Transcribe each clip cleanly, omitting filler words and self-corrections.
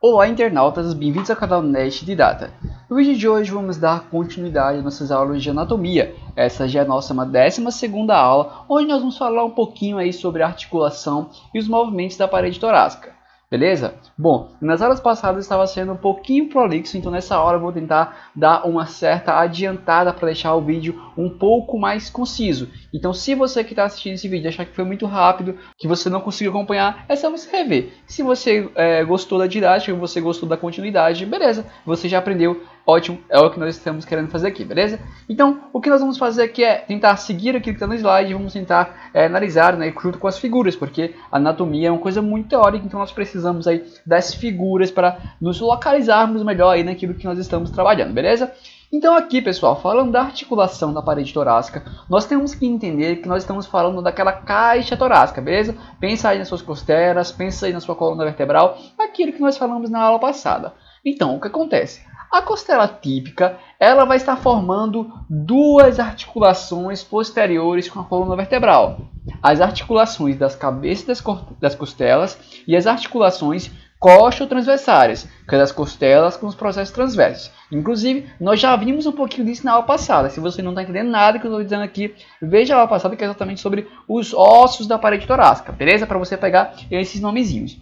Olá internautas, bem-vindos ao canal Nest de Data. No vídeo de hoje vamos dar continuidade às nossas aulas de anatomia. Essa já é a nossa 12ª aula, onde nós vamos falar um pouquinho aí sobre a articulação e os movimentos da parede torácica. Beleza? Bom, nas aulas passadas estava sendo um pouquinho prolixo, então nessa hora eu vou tentar dar uma certa adiantada para deixar o vídeo um pouco mais conciso. Então se você que está assistindo esse vídeo achar que foi muito rápido, que você não conseguiu acompanhar, é só você rever. Se você gostou da didática, você gostou da continuidade, beleza, você já aprendeu. Ótimo, é o que nós estamos querendo fazer aqui, beleza? Então, o que nós vamos fazer aqui é tentar seguir aquilo que está no slide e vamos tentar analisar, né, junto com as figuras, porque a anatomia é uma coisa muito teórica, então nós precisamos aí das figuras para nos localizarmos melhor aí naquilo que nós estamos trabalhando, beleza? Então aqui, pessoal, falando da articulação da parede torácica, nós temos que entender que nós estamos falando daquela caixa torácica, beleza? Pensa aí nas suas costelas, pensa aí na sua coluna vertebral, aquilo que nós falamos na aula passada. Então, o que acontece? A costela típica, ela vai estar formando duas articulações posteriores com a coluna vertebral. As articulações das cabeças das costelas e as articulações costo-transversárias, que é das costelas com os processos transversos. Inclusive, nós já vimos um pouquinho disso na aula passada. Se você não está entendendo nada que eu estou dizendo aqui, veja a aula passada, que é exatamente sobre os ossos da parede torácica, beleza? Para você pegar esses nomezinhos.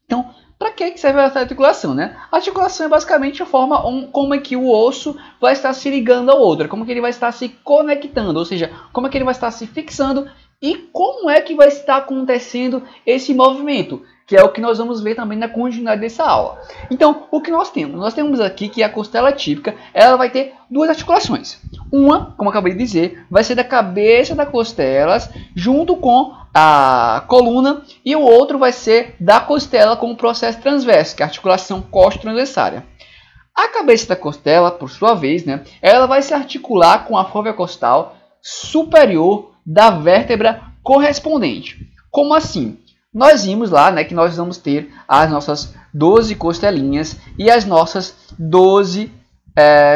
Então, para que serve essa articulação, né? A articulação é basicamente a forma como é que o osso vai estar se ligando ao outro, como é que ele vai estar se conectando, ou seja, como é que ele vai estar se fixando e como é que vai estar acontecendo esse movimento, que é o que nós vamos ver também na continuidade dessa aula. Então, o que nós temos? Nós temos aqui que a costela típica, ela vai ter duas articulações. Uma, como eu acabei de dizer, vai ser da cabeça das costelas junto com a coluna, e o outro vai ser da costela com o processo transverso, que é a articulação costo-transversária. A cabeça da costela, por sua vez, né, ela vai se articular com a fóvea costal superior da vértebra correspondente. Como assim? Nós vimos lá, né, que nós vamos ter as nossas 12 costelinhas e as nossas 12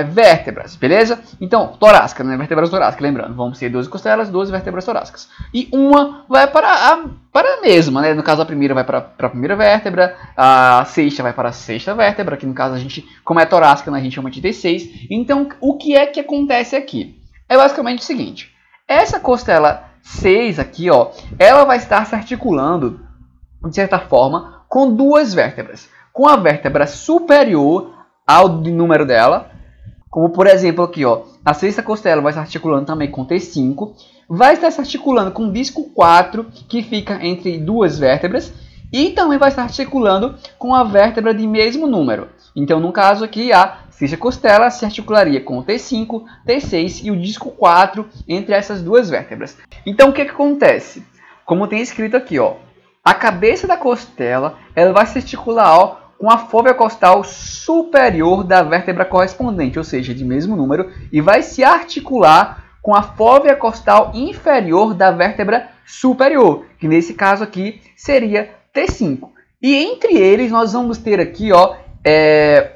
vértebras, beleza? Então, torácica, né? Vértebras torácicas, lembrando, vamos ter 12 costelas, 12 vértebras torácicas. E uma vai para a mesma, né? No caso, a primeira vai para a primeira vértebra, a sexta vai para a sexta vértebra, que no caso a gente, como é torácica, né, a gente chama de T6. Então, o que é que acontece aqui? É basicamente o seguinte, essa costela 6 aqui, ó, ela vai estar se articulando, de certa forma, com duas vértebras. Com a vértebra superior ao número dela, como por exemplo aqui, ó, a sexta costela vai estar articulando também com T5, vai estar se articulando com o disco 4, que fica entre duas vértebras, e também vai estar articulando com a vértebra de mesmo número. Então, no caso aqui, a sexta costela se articularia com o T5, T6 e o disco 4 entre essas duas vértebras. Então, o que acontece? Como tem escrito aqui, ó, a cabeça da costela ela vai se articular, ó, com a fóvea costal superior da vértebra correspondente, ou seja, de mesmo número, e vai se articular com a fóvea costal inferior da vértebra superior, que nesse caso aqui seria T5. E entre eles nós vamos ter aqui, ó,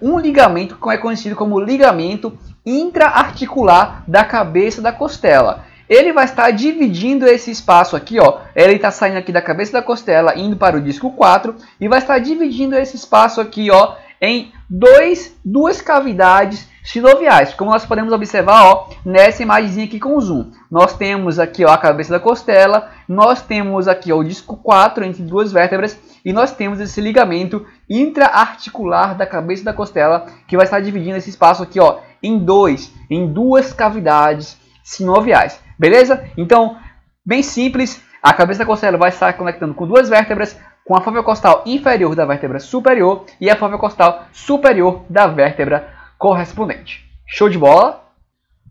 um ligamento que é conhecido como ligamento intra-articular da cabeça da costela. Ele vai estar dividindo esse espaço aqui, ó. Ele está saindo aqui da cabeça da costela, indo para o disco 4 e vai estar dividindo esse espaço aqui, ó, em duas cavidades sinoviais. Como nós podemos observar, ó, nessa imagem aqui com o zoom. Nós temos aqui, ó, a cabeça da costela, nós temos aqui, ó, o disco 4 entre duas vértebras e nós temos esse ligamento intra-articular da cabeça da costela que vai estar dividindo esse espaço aqui, ó, em duas cavidades sinoviais. Beleza? Então, bem simples, a cabeça da costela vai estar conectando com duas vértebras, com a fóvea costal inferior da vértebra superior e a fóvea costal superior da vértebra correspondente. Show de bola?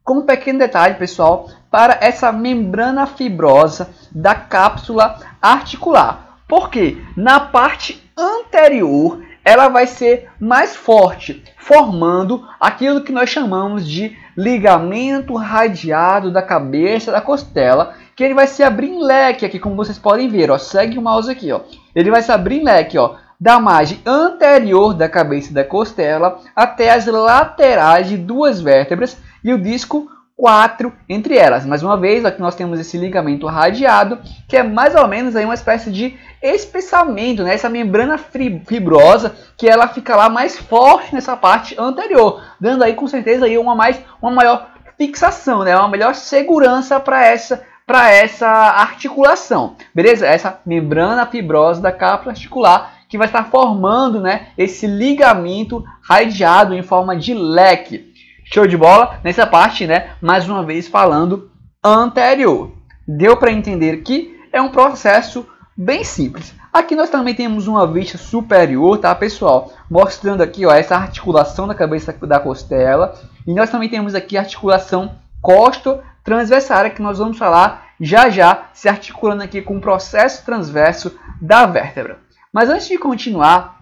Como um pequeno detalhe, pessoal, para essa membrana fibrosa da cápsula articular. Porque na parte anterior ela vai ser mais forte, formando aquilo que nós chamamos de ligamento radiado da cabeça da costela, que ele vai se abrir em leque aqui, como vocês podem ver, ó, segue o mouse aqui, ó. Ele vai se abrir em leque, ó, da margem anterior da cabeça da costela até as laterais de duas vértebras e o disco 4 entre elas. Mais uma vez, aqui nós temos esse ligamento radiado, que é mais ou menos aí uma espécie de espessamento, né? Essa membrana fibrosa, que ela fica lá mais forte nessa parte anterior, dando aí com certeza aí uma maior fixação, né? Uma melhor segurança para essa articulação, beleza? Essa membrana fibrosa da cápsula articular que vai estar formando, né, esse ligamento radiado em forma de leque. Show de bola? Nessa parte, né, mais uma vez falando anterior. Deu para entender que é um processo bem simples. Aqui nós também temos uma vista superior, tá, pessoal? Mostrando aqui, ó, essa articulação da cabeça da costela. E nós também temos aqui a articulação costo-transversária, que nós vamos falar já já, se articulando aqui com o processo transverso da vértebra. Mas antes de continuar,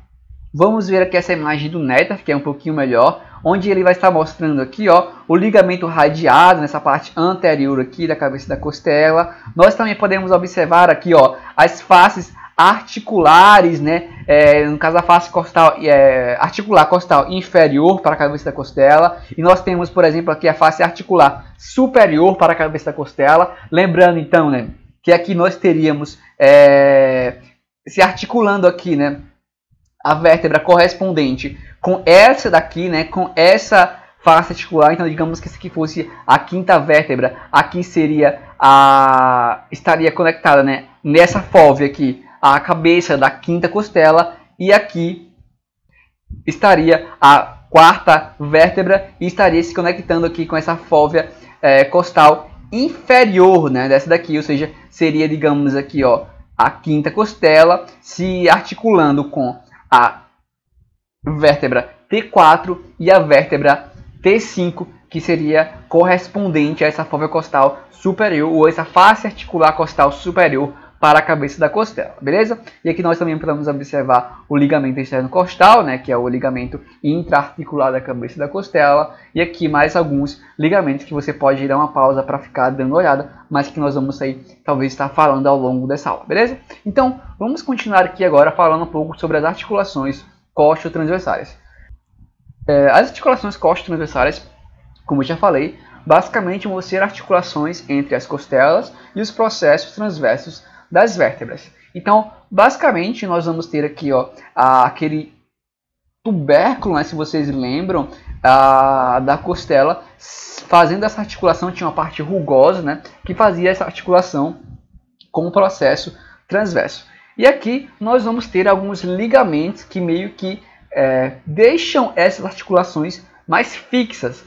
vamos ver aqui essa imagem do Netter, que é um pouquinho melhor, onde ele vai estar mostrando aqui, ó, o ligamento radiado nessa parte anterior aqui da cabeça da costela. Nós também podemos observar aqui, ó, as faces articulares, né? No caso a face costal, articular costal inferior para a cabeça da costela. E nós temos, por exemplo, aqui a face articular superior para a cabeça da costela. Lembrando então, né, que aqui nós teríamos se articulando aqui, né, a vértebra correspondente com essa daqui, né, com essa face articular. Então, digamos que essa aqui fosse a quinta vértebra, aqui seria estaria conectada, né, nessa fóvea aqui, a cabeça da quinta costela, e aqui estaria a quarta vértebra e estaria se conectando aqui com essa fóvea costal inferior, né, dessa daqui, ou seja, seria, digamos aqui, ó, a quinta costela se articulando com a vértebra T4 e a vértebra T5, que seria correspondente a essa fóvea costal superior, ou essa face articular costal superior para a cabeça da costela, beleza? E aqui nós também podemos observar o ligamento externo costal, né, que é o ligamento intraarticular da cabeça da costela, e aqui mais alguns ligamentos que você pode dar uma pausa para ficar dando uma olhada, mas que nós vamos aí talvez estar falando ao longo dessa aula, beleza? Então, vamos continuar aqui agora falando um pouco sobre as articulações costo-transversárias. As articulações costo-transversárias, como eu já falei, basicamente vão ser articulações entre as costelas e os processos transversos das vértebras. Então, basicamente, nós vamos ter aqui, ó, aquele tubérculo, né, se vocês lembram, da costela, fazendo essa articulação. Tinha uma parte rugosa, né, que fazia essa articulação com o processo transverso. E aqui nós vamos ter alguns ligamentos que meio que deixam essas articulações mais fixas.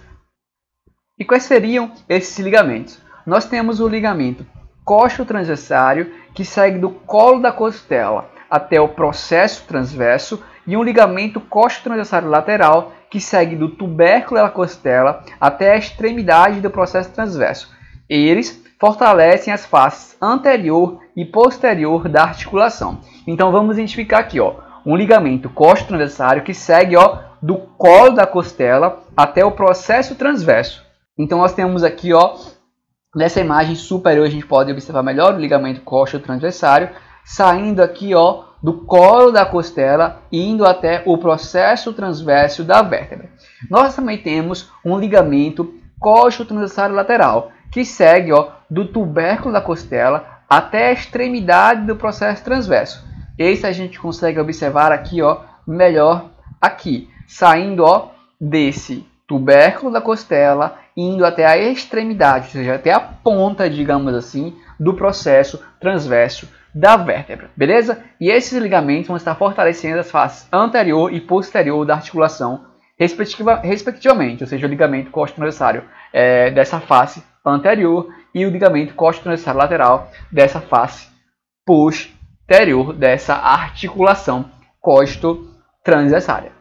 E quais seriam esses ligamentos? Nós temos o ligamento costo-transversário, que segue do colo da costela até o processo transverso, e um ligamento costo-transversário lateral, que segue do tubérculo da costela até a extremidade do processo transverso. Eles fortalecem as faces anterior e posterior da articulação. Então vamos identificar aqui, ó, um ligamento costo-transversário que segue, ó, do colo da costela até o processo transverso. Então nós temos aqui, ó, nessa imagem superior a gente pode observar melhor o ligamento costo-transversário saindo aqui, ó, do colo da costela e indo até o processo transverso da vértebra. Nós também temos um ligamento costo-transversário lateral que segue, ó, do tubérculo da costela até a extremidade do processo transverso. Esse a gente consegue observar aqui, ó, melhor aqui, saindo, ó, desse tubérculo da costela, indo até a extremidade, ou seja, até a ponta, digamos assim, do processo transverso da vértebra, beleza? E esses ligamentos vão estar fortalecendo as faces anterior e posterior da articulação, respectivamente, ou seja, o ligamento costo-transversário dessa face anterior e o ligamento costo-transversário lateral dessa face posterior dessa articulação costo-transversária,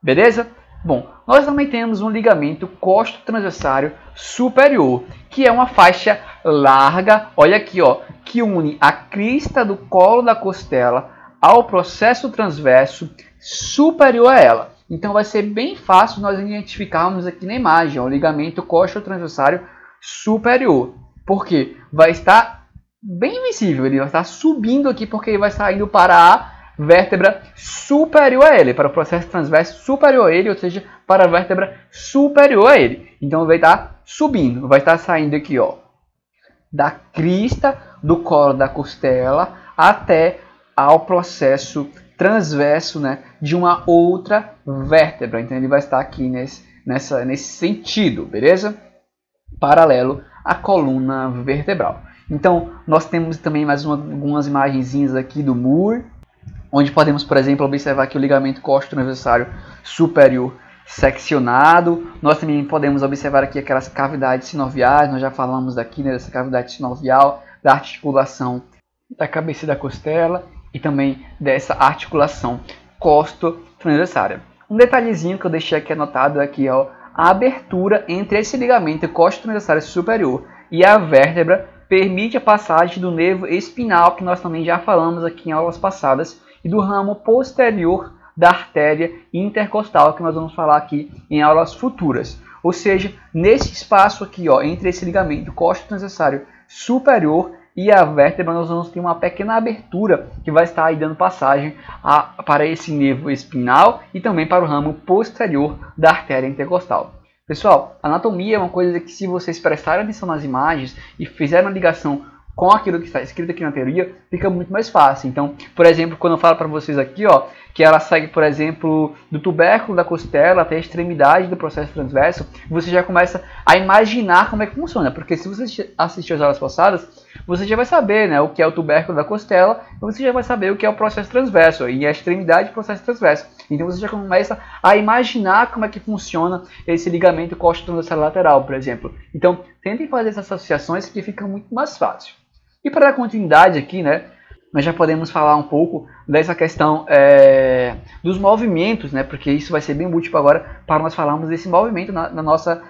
beleza? Bom, nós também temos um ligamento costo-transversário superior, que é uma faixa larga, olha aqui, ó, que une a crista do colo da costela ao processo transverso superior a ela. Então vai ser bem fácil nós identificarmos aqui na imagem, ó, o ligamento costo-transversário superior, porque vai estar bem visível, ele vai estar subindo aqui porque ele vai estar indo para vértebra superior a ele, para o processo transverso superior a ele, ou seja, para a vértebra superior a ele. Então vai estar subindo, vai estar saindo aqui, ó, da crista do colo da costela até ao processo transverso, né, de uma outra vértebra. Então ele vai estar aqui nesse sentido, beleza? Paralelo à coluna vertebral. Então nós temos também mais algumas imagenzinhas aqui do Moore, onde podemos, por exemplo, observar aqui o ligamento costo-transversário superior seccionado. Nós também podemos observar aqui aquelas cavidades sinoviais, nós já falamos daqui, né, dessa cavidade sinovial, da articulação da cabeça da costela e também dessa articulação costo-transversária. Um detalhezinho que eu deixei aqui anotado aqui, ó, a abertura entre esse ligamento costo-transversário superior e a vértebra permite a passagem do nervo espinal, que nós também já falamos aqui em aulas passadas, e do ramo posterior da artéria intercostal, que nós vamos falar aqui em aulas futuras. Ou seja, nesse espaço aqui, ó, entre esse ligamento costo-transversário superior e a vértebra, nós vamos ter uma pequena abertura que vai estar aí dando passagem para esse nervo espinal e também para o ramo posterior da artéria intercostal. Pessoal, anatomia é uma coisa que, se vocês prestarem atenção nas imagens e fizerem uma ligação com aquilo que está escrito aqui na teoria, fica muito mais fácil. Então, por exemplo, quando eu falo para vocês aqui, ó, que ela segue, por exemplo, do tubérculo da costela até a extremidade do processo transverso, você já começa a imaginar como é que funciona. Porque se você assistir às aulas passadas, você já vai saber, né, o que é o tubérculo da costela, e você já vai saber o que é o processo transverso e a extremidade do processo transverso. Então você já começa a imaginar como é que funciona esse ligamento costo-transversal lateral, por exemplo. Então, tentem fazer essas associações que fica muito mais fácil. E para dar continuidade aqui, né, nós já podemos falar um pouco dessa questão dos movimentos, né, porque isso vai ser bem útil agora para nós falarmos desse movimento na nossa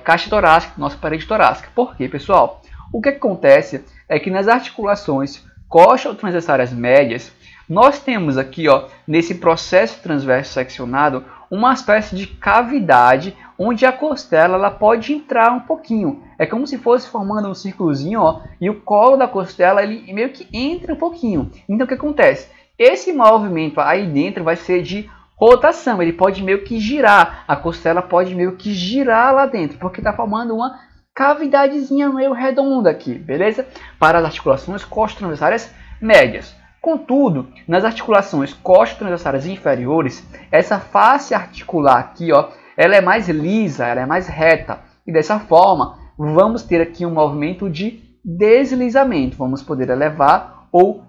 caixa torácica, nossa parede torácica. Por quê, pessoal? O que acontece é que nas articulações costo-transversárias médias, nós temos aqui, ó, nesse processo transverso seccionado, uma espécie de cavidade onde a costela ela pode entrar um pouquinho. É como se fosse formando um círculozinho, ó, e o colo da costela ele meio que entra um pouquinho. Então o que acontece? Esse movimento aí dentro vai ser de rotação, ele pode meio que girar, a costela pode meio que girar lá dentro, porque está formando uma cavidadezinha meio redonda aqui, beleza? Para as articulações costo-transversárias médias. Contudo, nas articulações costo-transversárias inferiores, essa face articular aqui, ó, ela é mais lisa, ela é mais reta. E dessa forma, vamos ter aqui um movimento de deslizamento. Vamos poder elevar ou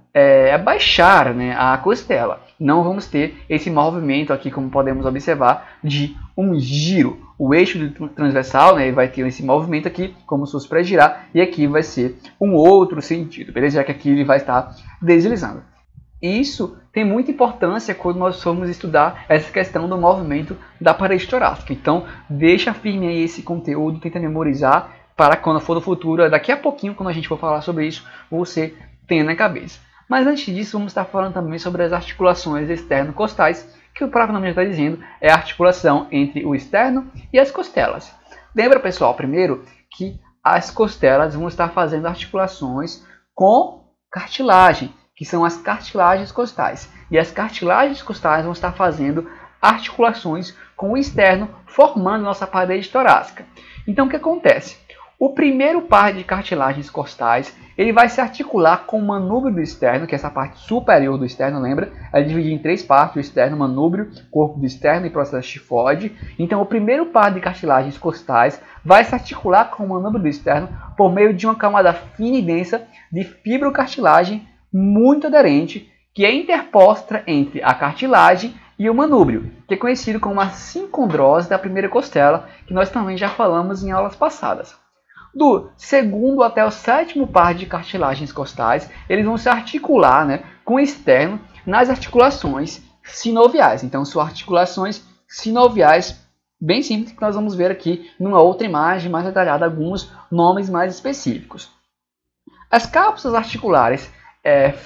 abaixar, né, a costela. Não vamos ter esse movimento aqui, como podemos observar, de um giro. O eixo transversal, né, vai ter esse movimento aqui, como se fosse para girar, e aqui vai ser um outro sentido, beleza? Já que aqui ele vai estar deslizando. Isso tem muita importância quando nós formos estudar essa questão do movimento da parede torácica. Então, deixa firme aí esse conteúdo, tenta memorizar, para quando for no futuro, daqui a pouquinho, quando a gente for falar sobre isso, você tenha na cabeça. Mas antes disso, vamos estar falando também sobre as articulações externo-costais, que o próprio nome já está dizendo, é a articulação entre o externo e as costelas. Lembra, pessoal, primeiro, que as costelas vão estar fazendo articulações com cartilagem, que são as cartilagens costais. E as cartilagens costais vão estar fazendo articulações com o externo, formando nossa parede torácica. Então, o que acontece? O primeiro par de cartilagens costais, ele vai se articular com o manúbrio do externo, que é essa parte superior do externo, lembra? Ela é dividida em três partes, o externo, manúbrio, corpo do externo e processo tifóide. Então, o primeiro par de cartilagens costais vai se articular com o manúbrio do externo por meio de uma camada fina e densa de fibrocartilagem muito aderente, que é interposta entre a cartilagem e o manúbrio, que é conhecido como a sincondrose da primeira costela, que nós também já falamos em aulas passadas. Do segundo até o sétimo par de cartilagens costais, eles vão se articular, né, com o externo nas articulações sinoviais. Então, são articulações sinoviais bem simples, que nós vamos ver aqui numa outra imagem mais detalhada, alguns nomes mais específicos. As cápsulas articulares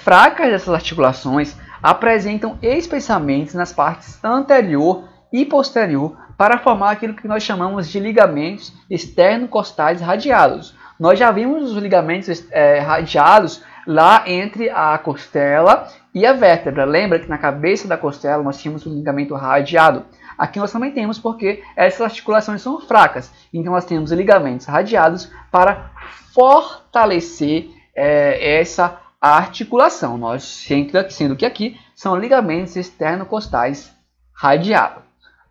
fracas dessas articulações apresentam espessamentos nas partes anterior e posterior para formar aquilo que nós chamamos de ligamentos externo-costais radiados. Nós já vimos os ligamentos radiados lá entre a costela e a vértebra. Lembra que na cabeça da costela nós tínhamos um ligamento radiado. Aqui nós também temos porque essas articulações são fracas. Então nós temos ligamentos radiados para fortalecer essa articulação. Sendo que aqui são ligamentos externocostais radiados.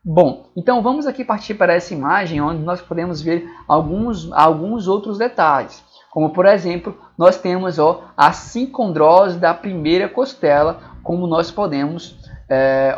Bom, então vamos aqui partir para essa imagem onde nós podemos ver alguns outros detalhes. Como, por exemplo, nós temos a sincondrose da primeira costela, como nós podemos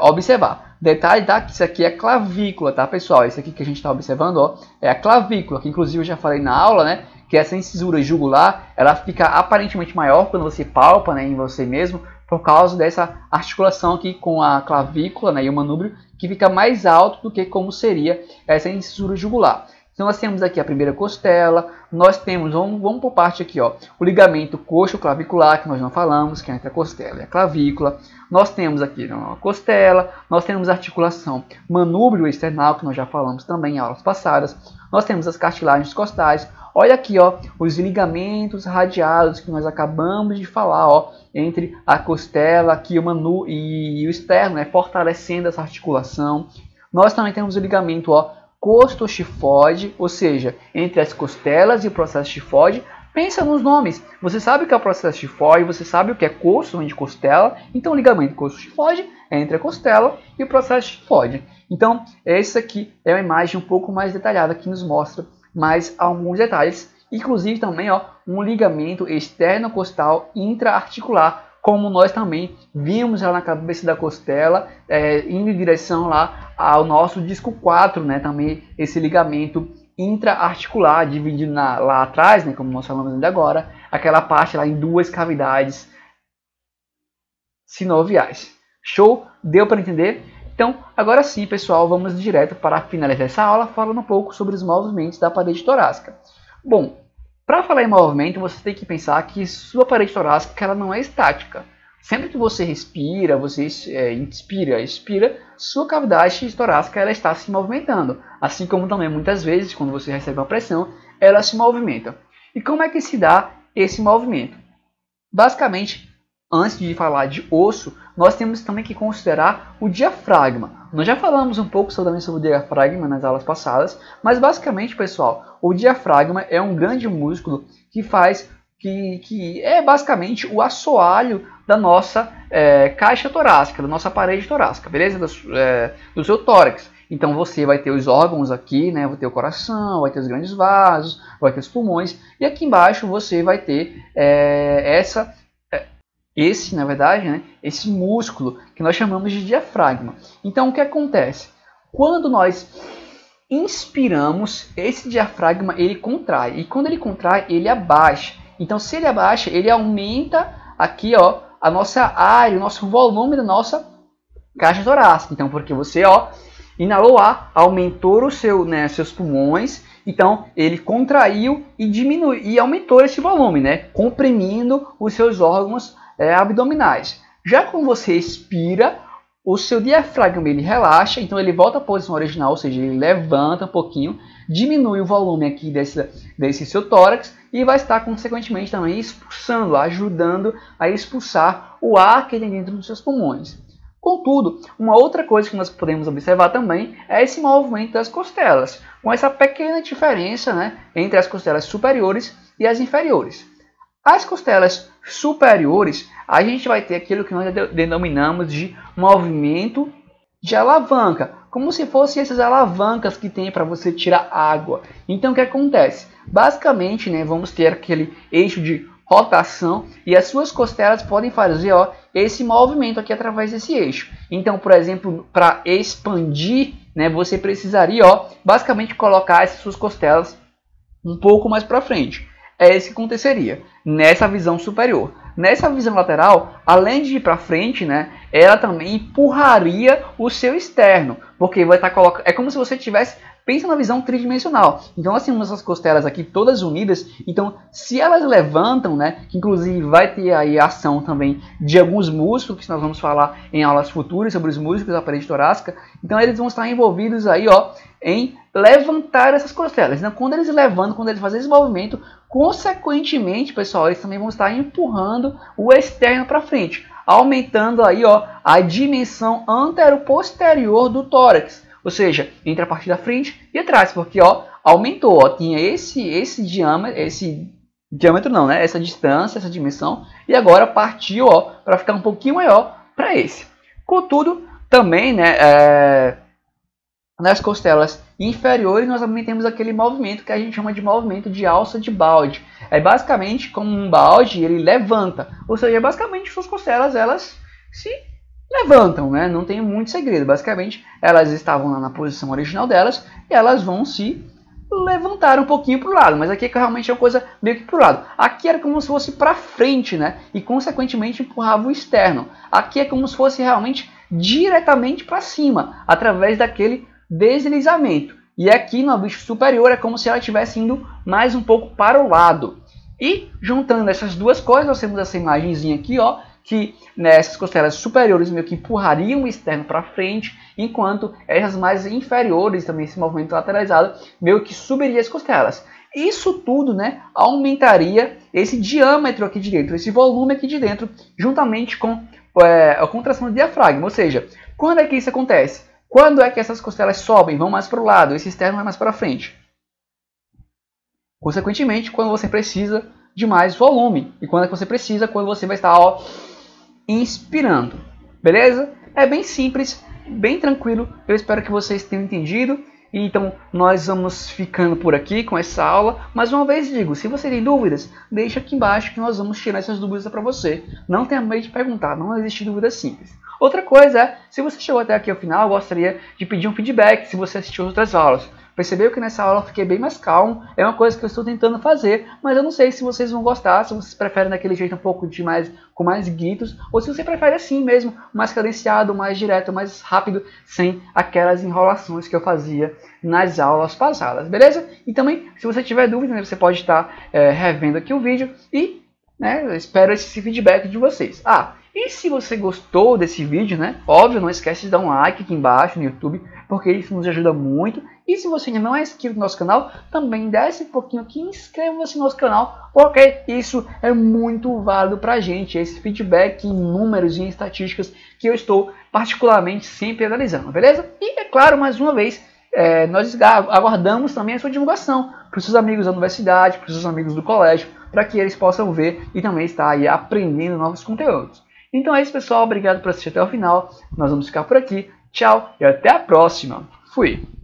observar. Detalhe, tá? Que isso aqui é clavícula, tá, pessoal? Isso aqui que a gente está observando é a clavícula, que inclusive eu já falei na aula, né? Que essa incisura jugular, ela fica aparentemente maior quando você palpa, né, em você mesmo, por causa dessa articulação aqui com a clavícula, né, e o manúbrio, que fica mais alto do que como seria essa incisura jugular. Então nós temos aqui a primeira costela, nós temos, vamos por parte aqui, o ligamento coxo-clavicular, que nós não falamos, que é entre a costela e a clavícula. Nós temos aqui a costela, nós temos a articulação manúbrio external, que nós já falamos também em aulas passadas. Nós temos as cartilagens costais. Olha aqui, os ligamentos radiados que nós acabamos de falar, entre a costela, aqui o manúbrio e o externo, né, fortalecendo essa articulação. Nós também temos o ligamento, costoxifode, ou seja, entre as costelas e o processo xifoide. Pensa nos nomes. Você sabe o que é o processo xifoide, você sabe o que é costo, de costela. Então, o ligamento costo-xifoide é entre a costela e o processo xifoide. Então, essa aqui é uma imagem um pouco mais detalhada que nos mostra mais alguns detalhes. Inclusive também, um ligamento externo-costal intraarticular, como nós também vimos lá na cabeça da costela, indo em direção lá ao nosso disco 4, né, também esse ligamento intraarticular, dividido lá atrás, né, como nós falamos ainda agora, aquela parte lá em duas cavidades sinoviais. Show? Deu para entender? Então, agora sim, pessoal, vamos direto para finalizar essa aula falando um pouco sobre os movimentos da parede torácica. Bom, para falar em movimento, você tem que pensar que sua parede torácica ela não é estática. Sempre que você respira, você inspira, expira, sua cavidade torácica ela está se movimentando. Assim como também muitas vezes, quando você recebe uma pressão, ela se movimenta. E como é que se dá esse movimento? Basicamente, antes de falar de osso, nós temos também que considerar o diafragma. Nós já falamos um pouco sobre o diafragma nas aulas passadas, mas basicamente, pessoal, o diafragma é um grande músculo que é basicamente o assoalho da nossa caixa torácica, da nossa parede torácica, beleza? Do seu tórax. Então você vai ter os órgãos aqui, né? Vai ter o coração, vai ter os grandes vasos, vai ter os pulmões, e aqui embaixo você vai ter na verdade, né, esse músculo que nós chamamos de diafragma. Então, o que acontece? Quando nós inspiramos, esse diafragma ele contrai. E quando ele contrai, ele abaixa. Então, se ele abaixa, ele aumenta aqui a nossa área, o nosso volume da nossa caixa torácica. Então, porque você inalou ar, aumentou seus pulmões. Então, ele contraiu e diminuiu e aumentou esse volume, né, comprimindo os seus órgãos abdominais. Já quando você expira, o seu diafragma ele relaxa, então ele volta à posição original, ou seja, ele levanta um pouquinho, diminui o volume aqui desse seu tórax e vai estar consequentemente também expulsando, ajudando a expulsar o ar que tem dentro dos seus pulmões. Contudo, uma outra coisa que nós podemos observar também é esse movimento das costelas, com essa pequena diferença, né, entre as costelas superiores e as inferiores. As costelas superiores, a gente vai ter aquilo que nós denominamos de movimento de alavanca, como se fossem essas alavancas que tem para você tirar água. Então o que acontece? Basicamente, né, vamos ter aquele eixo de rotação e as suas costelas podem fazer esse movimento aqui através desse eixo. Então, por exemplo, para expandir, né, você precisaria basicamente colocar essas suas costelas um pouco mais para frente. É isso que aconteceria nessa visão superior. Nessa visão lateral, além de ir para frente, né, ela também empurraria o seu externo, porque vai estar colocando. É como se você estivesse Pensa na visão tridimensional. Então nós temos essas costelas aqui todas unidas. Então se elas levantam, né, que inclusive vai ter aí a ação também de alguns músculos, que nós vamos falar em aulas futuras sobre os músculos da parede torácica. Então eles vão estar envolvidos aí, ó, em levantar essas costelas. Então quando eles levantam, quando eles fazem esse movimento, consequentemente, pessoal, eles também vão estar empurrando o externo para frente, aumentando aí, ó, a dimensão antero-posterior do tórax, ou seja, entre a parte da frente e atrás, porque ó, aumentou, ó, tinha esse diâmetro não, né? Essa distância, essa dimensão, e agora partiu, ó, para ficar um pouquinho maior para esse. Contudo, também, né, nas costelas inferiores nós também temos aquele movimento que a gente chama de movimento de alça de balde. É basicamente como um balde, ele levanta, ou seja, basicamente suas costelas elas se levantam, né? Não tem muito segredo, basicamente elas estavam lá na posição original delas e elas vão se levantar um pouquinho para o lado, mas aqui é realmente é uma coisa meio que para o lado. Aqui era como se fosse para frente, né? E consequentemente empurrava o externo. Aqui é como se fosse realmente diretamente para cima, através daquele deslizamento. E aqui no bicho superior é como se ela estivesse indo mais um pouco para o lado. E juntando essas duas coisas, nós temos essa imagenzinha aqui, ó, que nessas costelas superiores meio que empurrariam o externo para frente, enquanto essas mais inferiores, também esse movimento lateralizado, meio que subiria as costelas. Isso tudo, né, aumentaria esse diâmetro aqui de dentro, esse volume aqui de dentro, juntamente com a contração do diafragma. Ou seja, quando é que isso acontece? Quando é que essas costelas sobem, vão mais para o lado, esse externo vai mais para frente? Consequentemente, quando você precisa de mais volume. E quando é que você precisa? Quando você vai estar, ó, inspirando. Beleza? É bem simples, bem tranquilo. Eu espero que vocês tenham entendido. Então, nós vamos ficando por aqui com essa aula. Mais uma vez digo, se você tem dúvidas, deixa aqui embaixo que nós vamos tirar essas dúvidas para você. Não tenha medo de perguntar, não existe dúvida simples. Outra coisa é, se você chegou até aqui ao final, eu gostaria de pedir um feedback se você assistiu outras aulas. Percebeu que nessa aula eu fiquei bem mais calmo, é uma coisa que eu estou tentando fazer, mas eu não sei se vocês vão gostar, se vocês preferem daquele jeito um pouco de com mais gritos, ou se você prefere assim mesmo, mais cadenciado, mais direto, mais rápido, sem aquelas enrolações que eu fazia nas aulas passadas, beleza? E também, se você tiver dúvida, né, você pode estar revendo aqui o vídeo e, né, eu espero esse feedback de vocês. E se você gostou desse vídeo, né? Óbvio, não esquece de dar um like aqui embaixo no YouTube, porque isso nos ajuda muito. E se você ainda não é inscrito no nosso canal, também desce um pouquinho aqui e inscreva-se no nosso canal, porque isso é muito válido pra gente, esse feedback em números e em estatísticas que eu estou particularmente sempre analisando, beleza? E é claro, mais uma vez, nós aguardamos também a sua divulgação para os seus amigos da universidade, para os seus amigos do colégio, para que eles possam ver e também estar aí aprendendo novos conteúdos. Então é isso, pessoal. Obrigado por assistir até o final. Nós vamos ficar por aqui. Tchau e até a próxima. Fui!